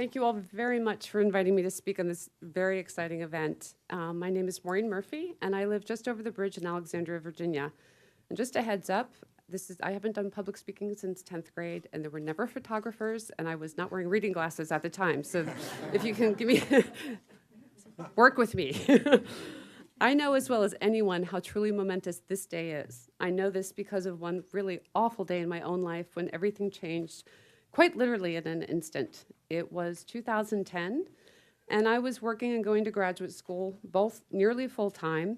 Thank you all very much for inviting me to speak on this very exciting event. My name is Maureen Murphy, and I live just over the bridge in Alexandria, Virginia. And just a heads up, I haven't done public speaking since 10th grade, and there were never photographers, and I was not wearing reading glasses at the time. So if you can give me, work with me. I know as well as anyone how truly momentous this day is. I know this because of one really awful day in my own life when everything changed quite literally in an instant. It was 2010, and I was working and going to graduate school, both nearly full-time,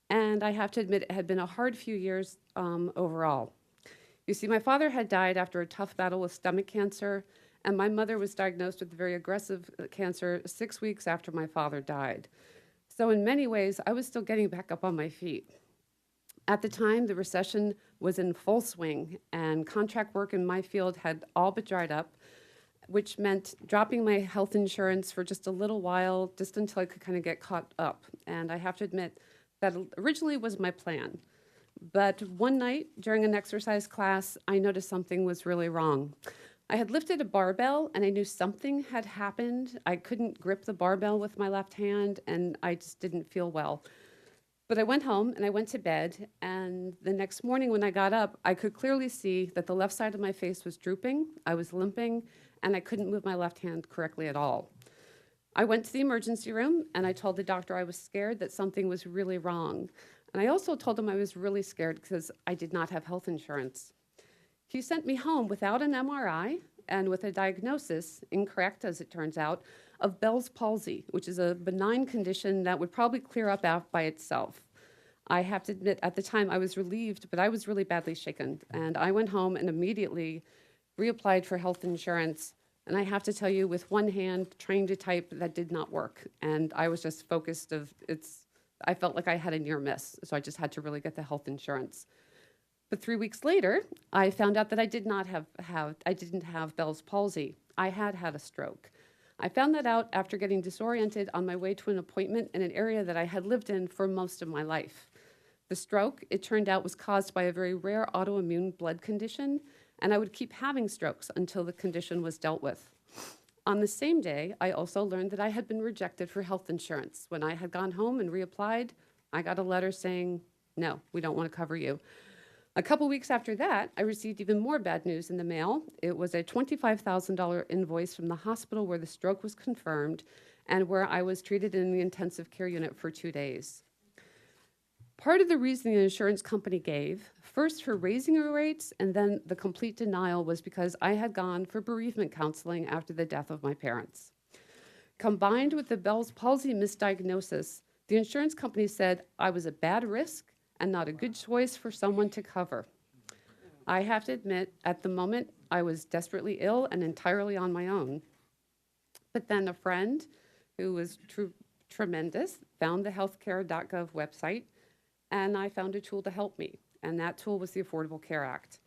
and I have to admit it had been a hard few years overall. You see, my father had died after a tough battle with stomach cancer, and my mother was diagnosed with very aggressive cancer 6 weeks after my father died. So in many ways, I was still getting back up on my feet. At the time, the recession was in full swing, and contract work in my field had all but dried up, which meant dropping my health insurance for just a little while, just until I could kind of get caught up. And I have to admit, that originally was my plan. But one night during an exercise class, I noticed something was really wrong. I had lifted a barbell, and I knew something had happened. I couldn't grip the barbell with my left hand, and I just didn't feel well. But I went home and I went to bed, and the next morning when I got up, I could clearly see that the left side of my face was drooping, I was limping, and I couldn't move my left hand correctly at all. I went to the emergency room and I told the doctor I was scared that something was really wrong. And I also told him I was really scared because I did not have health insurance. He sent me home without an MRI and with a diagnosis, incorrect as it turns out, of Bell's palsy, which is a benign condition that would probably clear up out by itself. I have to admit, at the time I was relieved, but I was really badly shaken. And I went home and immediately reapplied for health insurance. And I have to tell you, with one hand trying to type, that did not work. And I was just focused I felt like I had a near miss. So I just had to really get the health insurance. But 3 weeks later, I found out that I didn't have Bell's palsy. I had a stroke. I found that out after getting disoriented on my way to an appointment in an area that I had lived in for most of my life. The stroke, it turned out, was caused by a very rare autoimmune blood condition, and I would keep having strokes until the condition was dealt with. On the same day, I also learned that I had been rejected for health insurance. When I had gone home and reapplied, I got a letter saying, no, we don't want to cover you. A couple weeks after that, I received even more bad news in the mail. It was a $25,000 invoice from the hospital where the stroke was confirmed and where I was treated in the intensive care unit for 2 days. Part of the reason the insurance company gave, first for raising the rates and then the complete denial, was because I had gone for bereavement counseling after the death of my parents. Combined with the Bell's palsy misdiagnosis, the insurance company said I was a bad risk and not a good choice for someone to cover. I have to admit, at the moment, I was desperately ill and entirely on my own. But then a friend who was tremendous found the healthcare.gov website, and I found a tool to help me, and that tool was the Affordable Care Act.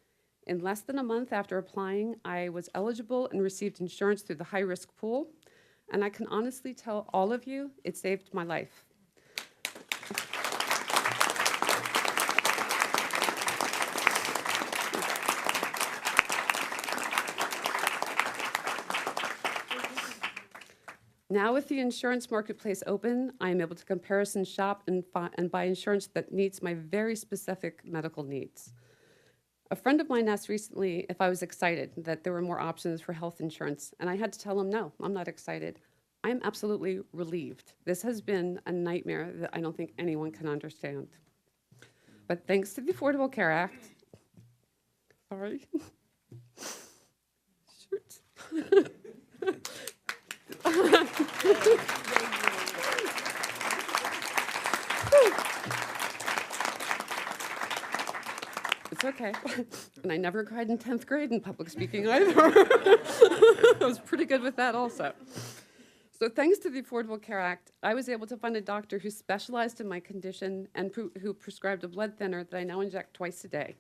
In less than a month after applying, I was eligible and received insurance through the high-risk pool, and I can honestly tell all of you, it saved my life. Now with the insurance marketplace open, I am able to comparison shop and buy insurance that meets my very specific medical needs. A friend of mine asked recently if I was excited that there were more options for health insurance, and I had to tell him, no, I'm not excited. I'm absolutely relieved. This has been a nightmare that I don't think anyone can understand. But thanks to the Affordable Care Act, sorry, shoot. It's okay. And I never cried in 10th grade in public speaking either. I was pretty good with that also. So thanks to the Affordable Care Act, I was able to find a doctor who specialized in my condition and who prescribed a blood thinner that I now inject twice a day.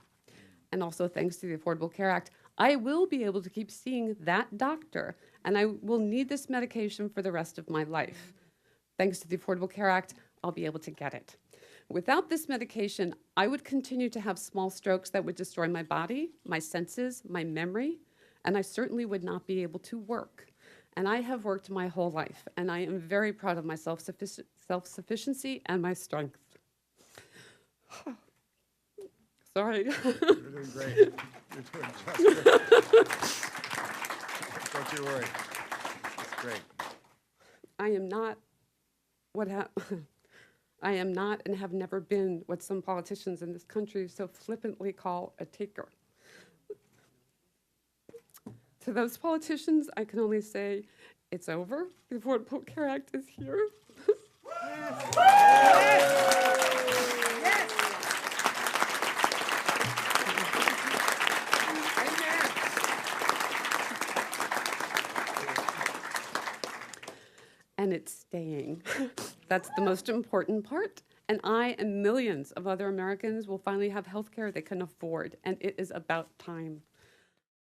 And also thanks to the Affordable Care Act, I will be able to keep seeing that doctor, and I will need this medication for the rest of my life. Thanks to the Affordable Care Act, I'll be able to get it. Without this medication, I would continue to have small strokes that would destroy my body, my senses, my memory, and I certainly would not be able to work. And I have worked my whole life, and I am very proud of my self-sufficiency and my strength. Sorry. You're doing great. You're doing just great. Don't you worry. It's great. I am not I am not and have never been what some politicians in this country so flippantly call a taker. To those politicians, I can only say, it's over. The Affordable Care Act is here. And it's staying. That's the most important part. And I and millions of other Americans will finally have health care they can afford, and it is about time.